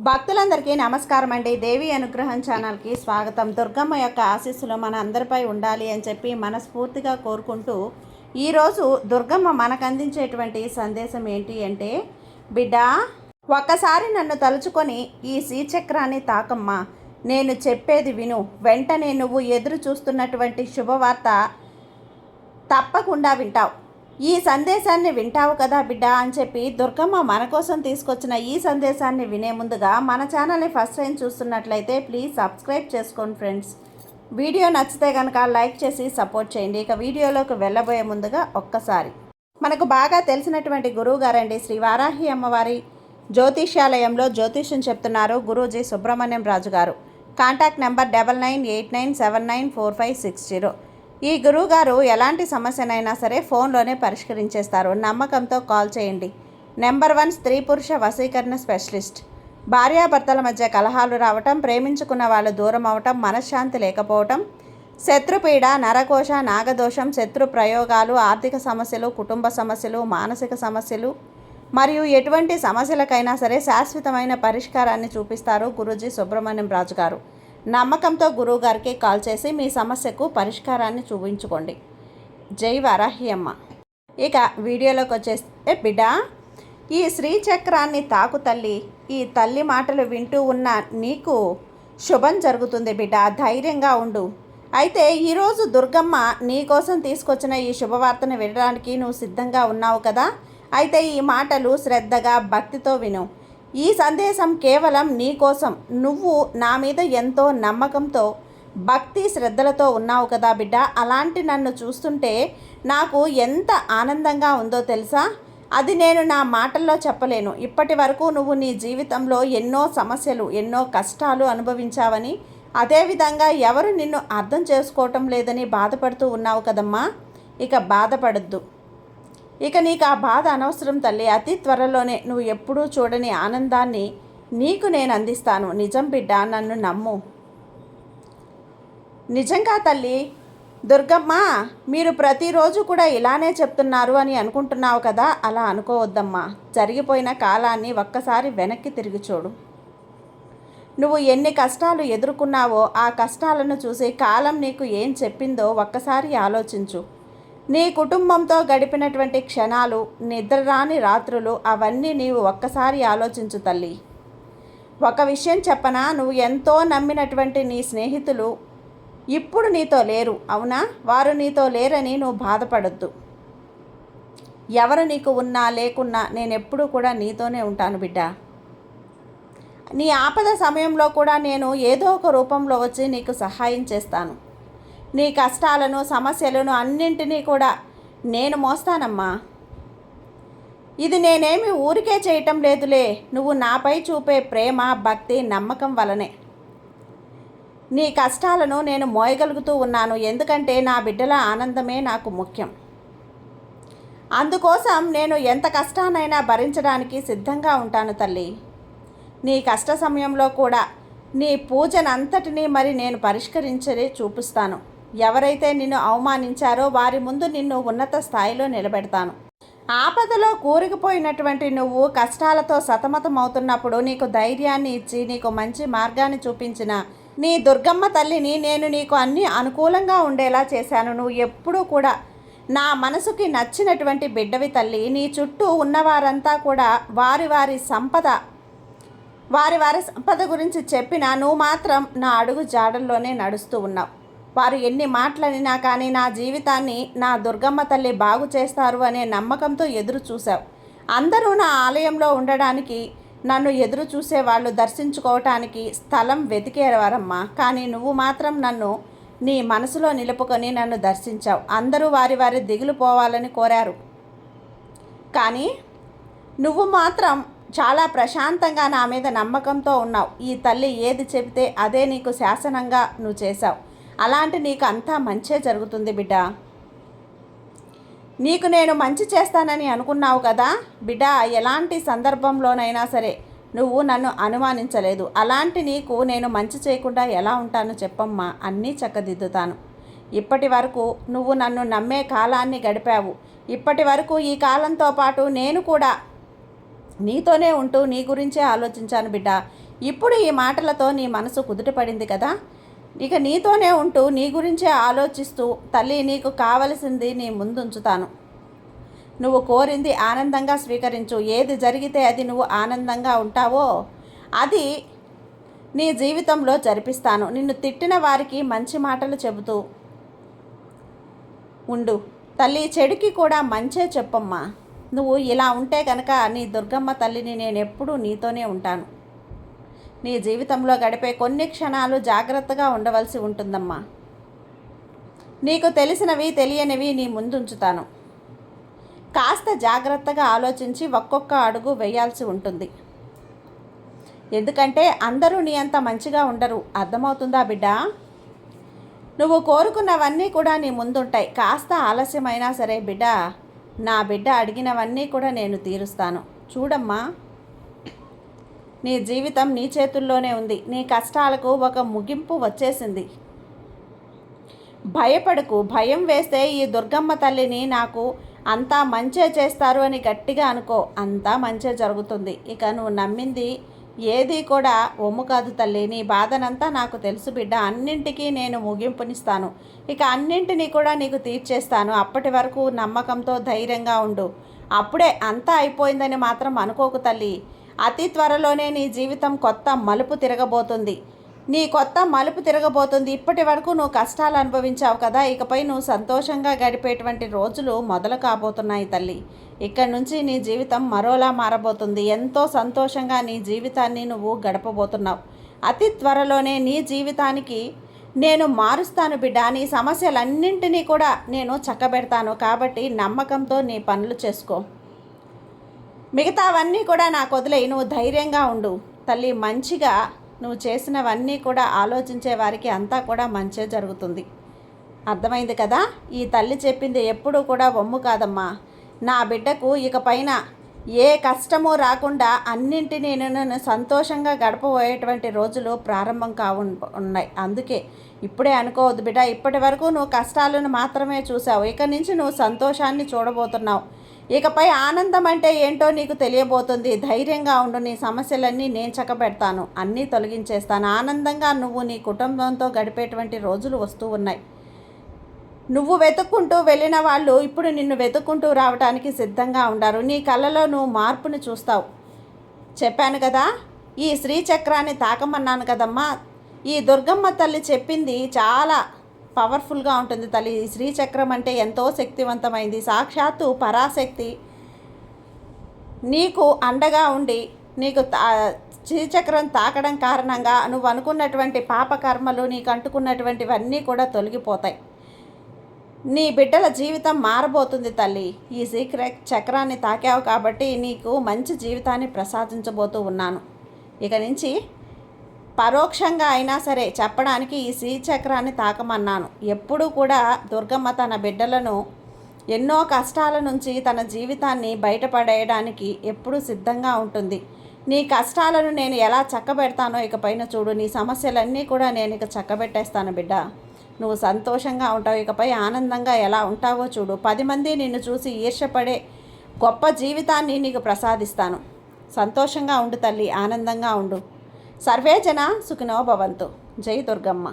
భక్తులందరికీ నమస్కారం అండి. దేవి అనుగ్రహం ఛానల్కి స్వాగతం. దుర్గమ్మ యొక్క ఆశీస్సులు మన అందరిపై ఉండాలి అని చెప్పి మనస్ఫూర్తిగా కోరుకుంటూ ఈరోజు దుర్గమ్మ మనకు అందించేటువంటి సందేశం ఏంటి అంటే, బిడ్డ ఒక్కసారి నన్ను తలుచుకొని ఈ శ్రీచక్రాన్ని తాకమ్మా, నేను చెప్పేది విను, వెంటనే నువ్వు ఎదురు చూస్తున్నటువంటి శుభవార్త తప్పకుండా వింటావు. ఈ సందేశాన్ని వింటావు కదా బిడ్డ అని చెప్పి దుర్గమ్మ మన కోసం తీసుకొచ్చిన ఈ సందేశాన్ని వినే ముందుగా మన ఛానల్ని ఫస్ట్ టైం చూస్తున్నట్లయితే ప్లీజ్ సబ్స్క్రైబ్ చేసుకోండి ఫ్రెండ్స్. వీడియో నచ్చితే కనుక లైక్ చేసి సపోర్ట్ చేయండి. ఇక వీడియోలోకి వెళ్ళబోయే ముందుగా ఒక్కసారి మనకు బాగా తెలిసినటువంటి గురువు గారండి, శ్రీ వారాహి అమ్మవారి జ్యోతిష్యాలయంలో జ్యోతిష్యం చెప్తున్నారు గురూజీ సుబ్రహ్మణ్యం రాజు గారు. Contact number 9989794560. ఈ గురువుగారు ఎలాంటి సమస్యనైనా సరే ఫోన్లోనే పరిష్కరించేస్తారు. నమ్మకంతో కాల్ చేయండి. నెంబర్ 1 స్త్రీ పురుష వశీకరణ స్పెషలిస్ట్. భార్యాభర్తల మధ్య కలహాలు రావటం, ప్రేమించుకున్న వాళ్ళు దూరం అవటం, మనశ్శాంతి లేకపోవటం, శత్రుపీడ, నరకోశ, నాగదోషం, శత్రు ప్రయోగాలు, ఆర్థిక సమస్యలు, కుటుంబ సమస్యలు, మానసిక సమస్యలు మరియు ఎటువంటి సమస్యలకైనా సరే శాశ్వతమైన పరిష్కారాన్ని చూపిస్తారు గురూజీ సుబ్రహ్మణ్యం రాజు గారు. నమ్మకంతో గురువుగారికి కాల్ చేసి మీ సమస్యకు పరిష్కారాన్ని చూపించుకోండి. జై వారాహి అమ్మ. ఇక వీడియోలోకి వచ్చేస్తే, బిడ్డ ఈ శ్రీచక్రాన్ని తాకు తల్లి. ఈ తల్లి మాటలు వింటూ ఉన్న నీకు శుభం జరుగుతుంది బిడ్డ, ధైర్యంగా ఉండు. అయితే ఈరోజు దుర్గమ్మ నీ కోసం తీసుకొచ్చిన ఈ శుభవార్తను వినడానికి నువ్వు సిద్ధంగా ఉన్నావు కదా. అయితే ఈ మాటలు శ్రద్ధగా భక్తితో విను. ఈ సందేశం కేవలం నీ కోసం. నువ్వు నా మీద ఎంతో నమ్మకంతో భక్తి శ్రద్ధలతో ఉన్నావు కదా బిడ్డ. అలాంటి నన్ను చూస్తుంటే నాకు ఎంత ఆనందంగా ఉందో తెలుసా. అది నేను నా మాటల్లో చెప్పలేను. ఇప్పటి వరకు నువ్వు నీ జీవితంలో ఎన్నో సమస్యలు, ఎన్నో కష్టాలు అనుభవించావని, అదేవిధంగా ఎవరు నిన్ను అర్థం చేసుకోవటం లేదని బాధపడుతూ ఉన్నావు కదమ్మా. ఇక బాధపడద్దు. ఇక నీకు ఆ బాధ అనవసరం తల్లి. అతి త్వరలోనే నువ్వు ఎప్పుడూ చూడని ఆనందాన్ని నీకు నేను అందిస్తాను. నిజం బిడ్డ, నన్ను నమ్ము. నిజంగా తల్లి. దుర్గమ్మ, మీరు ప్రతిరోజు కూడా ఇలానే చెప్తున్నారు అని అనుకుంటున్నావు కదా. అలా అనుకోవద్దమ్మా. జరిగిపోయిన కాలాన్ని ఒక్కసారి వెనక్కి తిరిగి చూడు. నువ్వు ఎన్ని కష్టాలు ఎదుర్కొన్నావో ఆ కష్టాలను చూసి కాలం నీకు ఏం చెప్పిందో ఒక్కసారి ఆలోచించు. నీ కుటుంబంతో గడిపినటువంటి క్షణాలు, నిద్రరాని రాత్రులు, అవన్నీ నీవు ఒక్కసారి ఆలోచించు తల్లి. ఒక విషయం చెప్పనా, నువ్వు ఎంతో నమ్మినటువంటి నీ స్నేహితులు ఇప్పుడు నీతో లేరు, అవునా? వారు నీతో లేరని నువ్వు బాధపడొద్దు. ఎవరు నీకు ఉన్నా లేకున్నా నేనెప్పుడూ కూడా నీతోనే ఉంటాను బిడ్డ. నీ ఆపద సమయంలో కూడా నేను ఏదో ఒక రూపంలో వచ్చి నీకు సహాయం చేస్తాను. నీ కష్టాలను, సమస్యలను అన్నింటినీ కూడా నేను మోస్తానమ్మా. ఇది నేనేమి ఊరికే చేయటం లేదులే, నువ్వు నాపై చూపే ప్రేమ, భక్తి, నమ్మకం వలనే నీ కష్టాలను నేను మోయగలుగుతూ ఉన్నాను. ఎందుకంటే నా బిడ్డల ఆనందమే నాకు ముఖ్యం. అందుకోసం నేను ఎంత కష్టానైనా భరించడానికి సిద్ధంగా ఉంటాను తల్లి. నీ కష్ట సమయంలో కూడా నీ పూజనంతటినీ మరి నేను పరిష్కరించి చూపిస్తాను. ఎవరైతే నిన్ను అవమానించారో వారి ముందు నిన్ను ఉన్నత స్థాయిలో నిలబెడతాను. ఆపదలో కూరుకుపోయినటువంటి నువ్వు కష్టాలతో సతమతమవుతున్నప్పుడు నీకు ధైర్యాన్ని ఇచ్చి నీకు మంచి మార్గాన్ని చూపించిన నీ దుర్గమ్మ తల్లిని నేను నీకు అన్నీ అనుకూలంగా ఉండేలా చేశాను. నువ్వు ఎప్పుడూ కూడా నా మనసుకి నచ్చినటువంటి బిడ్డవి తల్లి. నీ చుట్టూ ఉన్నవారంతా కూడా వారి వారి సంపద గురించి చెప్పినా నువ్వు మాత్రం నా అడుగు జాడల్లోనే నడుస్తూ ఉన్నావు. వారు ఎన్ని మాటలనినా కానీ నా జీవితాన్ని నా దుర్గమ్మ తల్లి బాగు చేస్తారు అనే నమ్మకంతో ఎదురు చూశావు. అందరూ నా ఆలయంలో ఉండడానికి, నన్ను ఎదురు చూసేవాళ్ళు దర్శించుకోవటానికి స్థలం వెతికేవారమ్మా. కానీ నువ్వు మాత్రం నన్ను నీ మనసులో నిలుపుకొని నన్ను దర్శించావు. అందరూ వారి వారి దిగులు పోవాలని కోరారు, కానీ నువ్వు మాత్రం చాలా ప్రశాంతంగా నా మీద నమ్మకంతో ఉన్నావు. ఈ తల్లి ఏది చెబితే అదే నీకు శాసనంగా నువ్వు చేశావు. అలాంటి నీకు అంతా మంచే జరుగుతుంది బిడ్డ. నీకు నేను మంచి చేస్తానని అనుకున్నావు కదా బిడ్డ. ఎలాంటి సందర్భంలోనైనా సరే నువ్వు నన్ను అనుమానించలేదు. అలాంటి నీకు నేను మంచి చేయకుండా ఎలా ఉంటానో చెప్పమ్మా. అన్నీ చక్కదిద్దుతాను. ఇప్పటి వరకు నువ్వు నన్ను నమ్మే కాలాన్ని గడిపావు. ఇప్పటి వరకు ఈ కాలంతో పాటు నేను కూడా నీతోనే ఉంటూ నీ గురించే ఆలోచించాను బిడ్డ. ఇప్పుడు ఈ మాటలతో నీ మనసు కుదుటపడింది కదా. ఇక నీతోనే ఉంటూ నీ గురించే ఆలోచిస్తూ తల్లి నీకు కావలసింది నీ ముందుంచుతాను. నువ్వు కోరింది ఆనందంగా స్వీకరించు. ఏది జరిగితే అది నువ్వు ఆనందంగా ఉంటావో అది నీ జీవితంలో జరిపిస్తాను. నిన్ను తిట్టిన వారికి మంచి మాటలు చెబుతూ ఉండు తల్లి. చెడుకి కూడా మంచే చెప్పమ్మా. నువ్వు ఇలా ఉంటే కనుక నీ దుర్గమ్మ తల్లిని నేను ఎప్పుడూ నీతోనే ఉంటాను. నీ జీవితంలో గడిపే కొన్ని క్షణాలు జాగ్రత్తగా ఉండవలసి ఉంటుందమ్మా. నీకు తెలిసినవి తెలియనివి నీ ముందుంచుతాను. కాస్త జాగ్రత్తగా ఆలోచించి ఒక్కొక్క అడుగు వేయాల్సి ఉంటుంది. ఎందుకంటే అందరూ నీ అంత మంచిగా ఉండరు. అర్థమవుతుందా బిడ్డ? నువ్వు కోరుకున్నవన్నీ కూడా నీ ముందుంటాయి. కాస్త ఆలస్యమైనా సరే బిడ్డ, నా బిడ్డ అడిగినవన్నీ కూడా నేను తీరుస్తాను. చూడమ్మా, నీ జీవితం నీ చేతుల్లోనే ఉంది. నీ కష్టాలకు ఒక ముగింపు వచ్చేసింది. భయపడకు. భయం వేస్తే ఈ దుర్గమ్మ తల్లిని నాకు అంతా మంచే చేస్తారు అని గట్టిగా అనుకో. అంతా మంచే జరుగుతుంది. ఇక నువ్వు నమ్మింది ఏది కూడా ఒమ్ము కాదు తల్లి. నీ బాధనంతా నాకు తెలుసు బిడ్డ. అన్నింటికీ నేను ముగింపునిస్తాను. ఇక అన్నింటినీ కూడా నీకు తీర్చేస్తాను. అప్పటి వరకు నమ్మకంతో ధైర్యంగా ఉండు. అప్పుడే అంతా అయిపోయిందని మాత్రం అనుకోకు తల్లి. అతి త్వరలోనే నీ జీవితం కొత్త మలుపు తిరగబోతుంది. ఇప్పటి వరకు నువ్వు కష్టాలు అనుభవించావు కదా. ఇకపై నువ్వు సంతోషంగా గడిపేటువంటి రోజులు మొదలు కాబోతున్నాయి తల్లి. ఇక్కడి నుంచి నీ జీవితం మరోలా మారబోతుంది. ఎంతో సంతోషంగా నీ జీవితాన్ని నువ్వు గడపబోతున్నావు. అతి త్వరలోనే నీ జీవితానికి నేను మారుస్తాను బిడ్డ. నీ సమస్యలన్నింటినీ కూడా నేను చక్కబెడతాను. కాబట్టి నమ్మకంతో నీ పనులు చేసుకో. మిగతావన్నీ కూడా నాకు వదిలేయి. నువ్వు ధైర్యంగా ఉండు తల్లి. మంచిగా నువ్వు చేసినవన్నీ కూడా ఆలోచించే వారికి అంతా కూడా మంచే జరుగుతుంది. అర్థమైంది కదా. ఈ తల్లి చెప్పింది ఎప్పుడూ కూడా ఒమ్ము కాదమ్మా. నా బిడ్డకు ఇకపైన ఏ కష్టము రాకుండా అన్నింటినీ నేను సంతోషంగా గడపబోయేటువంటి రోజులు ప్రారంభం ఉన్నాయి. అందుకే ఇప్పుడే అనుకోవద్దు బిడ్డ. ఇప్పటి వరకు నువ్వు కష్టాలను మాత్రమే చూసావు. ఇక నుంచి నువ్వు సంతోషాన్ని చూడబోతున్నావు. ఇకపై ఆనందం అంటే ఏంటో నీకు తెలియబోతుంది. ధైర్యంగా ఉండు. నీ సమస్యలన్నీ నేను చక్కబెడతాను. అన్నీ తొలగించేస్తాను. ఆనందంగా నువ్వు నీ కుటుంబంతో గడిపేటువంటి రోజులు వస్తూ ఉన్నాయి. నువ్వు వెతుక్కుంటూ వెళ్ళిన వాళ్ళు ఇప్పుడు నిన్ను వెతుక్కుంటూ రావడానికి సిద్ధంగా ఉండారు. నీ కళ్ళలో నువ్వు మార్పుని చూస్తావు. చెప్పాను కదా, ఈ శ్రీచక్రాన్ని తాకమన్నాను కదమ్మా. ఈ దుర్గమ్మ తల్లి చెప్పింది చాలా పవర్ఫుల్గా ఉంటుంది తల్లి. ఈ శ్రీచక్రం అంటే ఎంతో శక్తివంతమైంది. సాక్షాత్తు పరాశక్తి నీకు అండగా ఉండి నీకు శ్రీచక్రం తాకడం కారణంగా నువ్వు అనుకున్నటువంటి పాపకర్మలు, నీకు అంటుకున్నటువంటివన్నీ కూడా తొలగిపోతాయి. నీ బిడ్డల జీవితం మారబోతుంది తల్లి. ఈ చక్రాన్ని తాకావు కాబట్టి నీకు మంచి జీవితాన్ని ప్రసాదించబోతూ ఉన్నాను. ఇక నుంచి పరోక్షంగా అయినా సరే చెప్పడానికి ఈ శ్రీచక్రాన్ని తాకమన్నాను. ఎప్పుడూ కూడా దుర్గమ్మ తన బిడ్డలను ఎన్నో కష్టాల నుంచి తన జీవితాన్ని బయటపడేయడానికి ఎప్పుడూ సిద్ధంగా ఉంటుంది. నీ కష్టాలను నేను ఎలా చక్కబెడతానో ఇకపైన చూడు. నీ సమస్యలన్నీ కూడా నేను ఇక చక్కబెట్టేస్తాను బిడ్డ. నువ్వు సంతోషంగా ఉంటావు. ఇకపై ఆనందంగా ఎలా ఉంటావో చూడు. 10 మంది నిన్ను చూసి ఈర్ష్యపడే గొప్ప జీవితాన్ని నీకు ప్రసాదిస్తాను. సంతోషంగా ఉండు తల్లి. ఆనందంగా ఉండు. సర్వే జన సుఖినో భవంతు. జై దుర్గమ్మ.